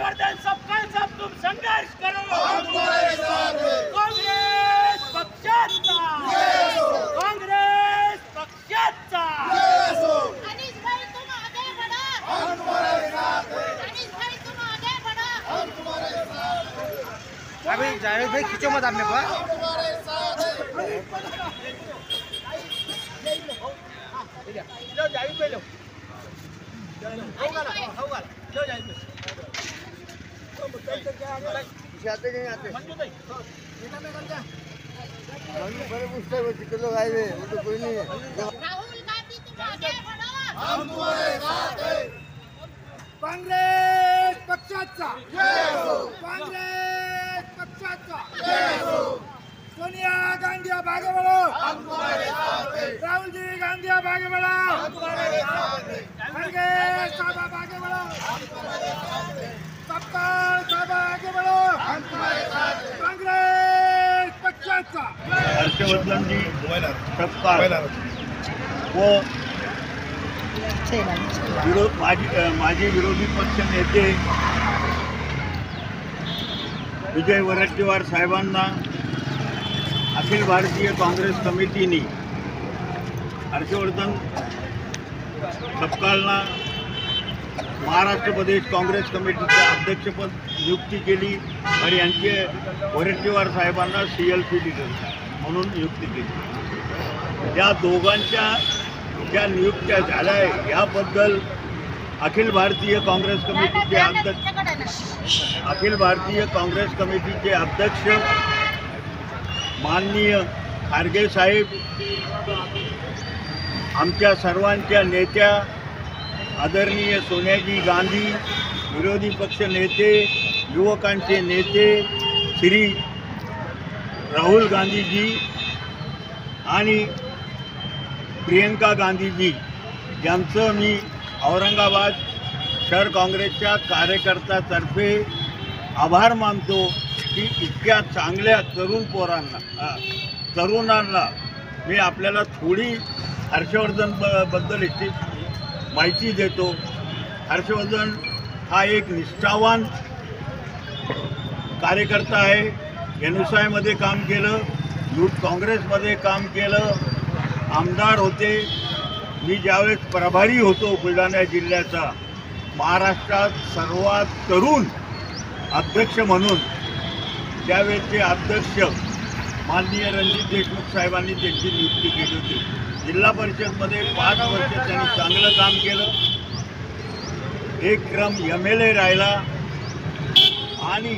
हर्षवर्धन सबका सब तुम संघर्ष करो, हम तुम्हारे साथ हैं। काँग्रेस पक्षाचा, काँग्रेस पक्षाचा। अनिस भाई तुम आगे बढ़ो, हम तुम्हारे साथ हैं। अनिस भाई तुम आगे बढ़ो, हम तुम्हारे साथ हैं। अभी जावेद भाई खींचो मत आपने पर हम तुम्हारे साथ हैं। लो जावी पे लो, आते नहीं आते मंजू भाई बड़े पूछते वो कितने लोग आए हुए वो तो कोई नहीं है। राहुल गांधी तुम आगे बढ़ो, हम तुम्हारे साथ हैं। काँग्रेस पक्षाचा, जय हो। काँग्रेस पक्षाचा। जय हो। सोनिया गांधी आप आगे बढ़ो, हम तुम्हारे साथ हैं। राहुल जी गांधी आप आगे बढ़ो, हम तुम्हारे साथ हैं। खड़गे साहब आप आगे बढ़ो, हम तुम्हारे साथ हैं। सपकाळ साहब आगे बढ़ो, हम तुम्हारे साथ हैं। काँग्रेस पक्षाचा। हर्षवर्धन जी सपकाळ व माजी विरोधी पक्ष नेते विजय वरट्टीवार साहेबांना अखिल भारतीय काँग्रेस कमिटीने हर्षवर्धन सपकाळला महाराष्ट्र प्रदेश काँग्रेस कमिटीचे अध्यक्षपद नियुक्ती केली आणि यांचे वरट्टीवार साहेबांना CLP लीडर म्हणून नियुक्ती केली। या दोघांच्या ज्या नियुक्त्या झाल्या याबद्दल अखिल भारतीय काँग्रेस कमिटीचे अध्यक्ष माननीय खारगे साहेब, आमच्या सर्वांच्या नेत्या आदरणीय सोनियाजी गांधी, विरोधी पक्ष नेते, युवकांचे नेते श्री राहुल गांधीजी आणि प्रियंका गांधीजी यांचं मी औरंगाबाद शहर काँग्रेसच्या कार्यकर्त्यातर्फे आभार मानतो की इतक्या चांगल्या तरुणांना मी आपल्याला थोडी हर्षवर्धन बद्दल माहिती देतो। हर्षवर्धन हा एक निष्ठावान कार्यकर्ता आहे। NSYमध्ये काम केलं, यूथ काँग्रेसमध्ये काम केलं, आमदार होते। मी ज्यावेळेस प्रभारी होतो बुलढाणा जिल्ह्याचा, महाराष्ट्रात सर्वात तरुण अध्यक्ष म्हणून त्यावेळेचे अध्यक्ष माननीय रणजित देशमुख साहेबांनी त्यांची नियुक्ती केली होती। जिल्हा परिषदमध्ये 5 वर्ष त्यांनी चांगलं काम केलं, एक क्रम MLA राहिला आणि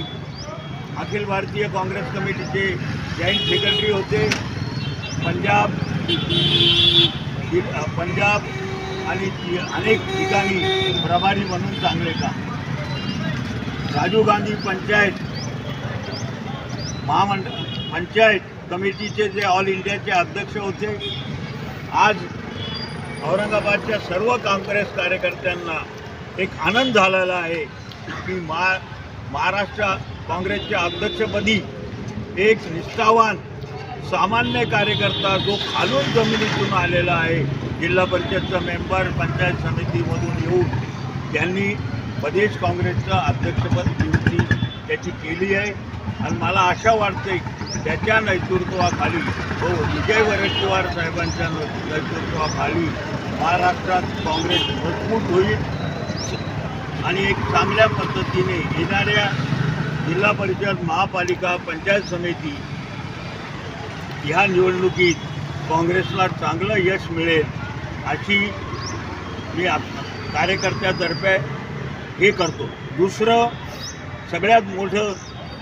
अखिल भारतीय काँग्रेस कमिटीचे जॉईंट सेक्रेटरी होते। पंजाब आणि अनेक ठिकाणी प्रभारी म्हणून चांगले काम। राजीव गांधी पंचायत कमिटीचे जे ऑल इंडियाचे अध्यक्ष होते। आज औरंगाबादच्या सर्व काँग्रेस कार्यकर्त्यांना एक आनंद झालेला आहे की महाराष्ट्र काँग्रेसच्या अध्यक्षपदी एक निष्ठावान सामान्य कार्यकर्ता जो खालून जमिनीतून आलेला आहे, जिल्हा परिषदचा मेंबर, पंचायत समितीमधून येऊन त्यांनी प्रदेश काँग्रेसचं अध्यक्षपद नियुक्ती त्याची केली आहे। आणि मला आशा वाटते त्याच्या नेतृत्वाखाली विजय वरट्टीवार साहेबांच्या नेतृत्वाखाली महाराष्ट्रात काँग्रेस मजबूत होईल आणि एक चांगल्या पद्धतीने येणाऱ्या जिल्हा परिषद, महापालिका, पंचायत समिती ह्या निवडणुकीत काँग्रेसला चांगलं यश मिळेल अशी मी कार्यकर्त्यातर्फे हे करतो। दुसरं सगळ्यात मोठं,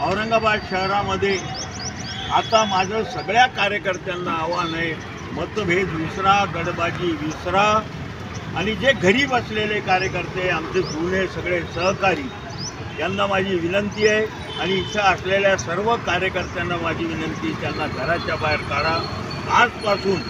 औरंगाबाद शहरामध्ये आता माझं सगळ्या कार्यकर्त्यांना आव्हान आहे, मतभेद विसरा, गडबाजी विसरा आणि जे घरी बसलेले कार्यकर्ते, आमचे जुने सगळे सहकारी, यांना माझी विनंती आहे आणि इच्छा असलेल्या सर्व कार्यकर्त्यांना माझी विनंती, त्यांना घराच्या बाहेर काढा। आजपासून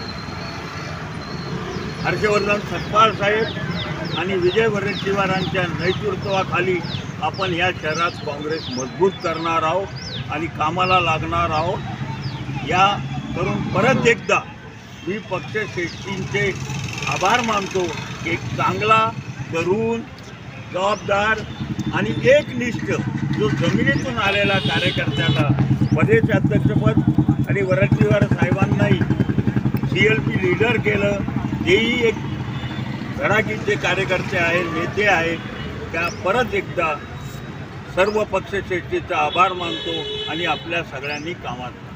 हर्षवर्धन सपकाळ साहेब आणि विजय वरट्टीवारांच्या नेतृत्वाखाली आपण या शहरात काँग्रेस मजबूत करणार आहोत आणि कामाला लागणार आहोत। या करून परत एकदा मी पक्षश्रेष्ठींचे आभार मानतो की एक चांगला तरुण जबाबदार आणि एकनिष्ठ जो जमिनीतून आलेला कार्यकर्त्याला प्रदेश अध्यक्षपद आणि वरट्टीवार साहेबांनाही CLP लीडर केलं, तेही एक धडाकीचे कार्यकर्ते आहेत, नेते आहेत. त्या परत एकदा सर्व पक्षश्रेष्ठीचा आभार मानतो आणि आपल्या सगळ्यांनी कामात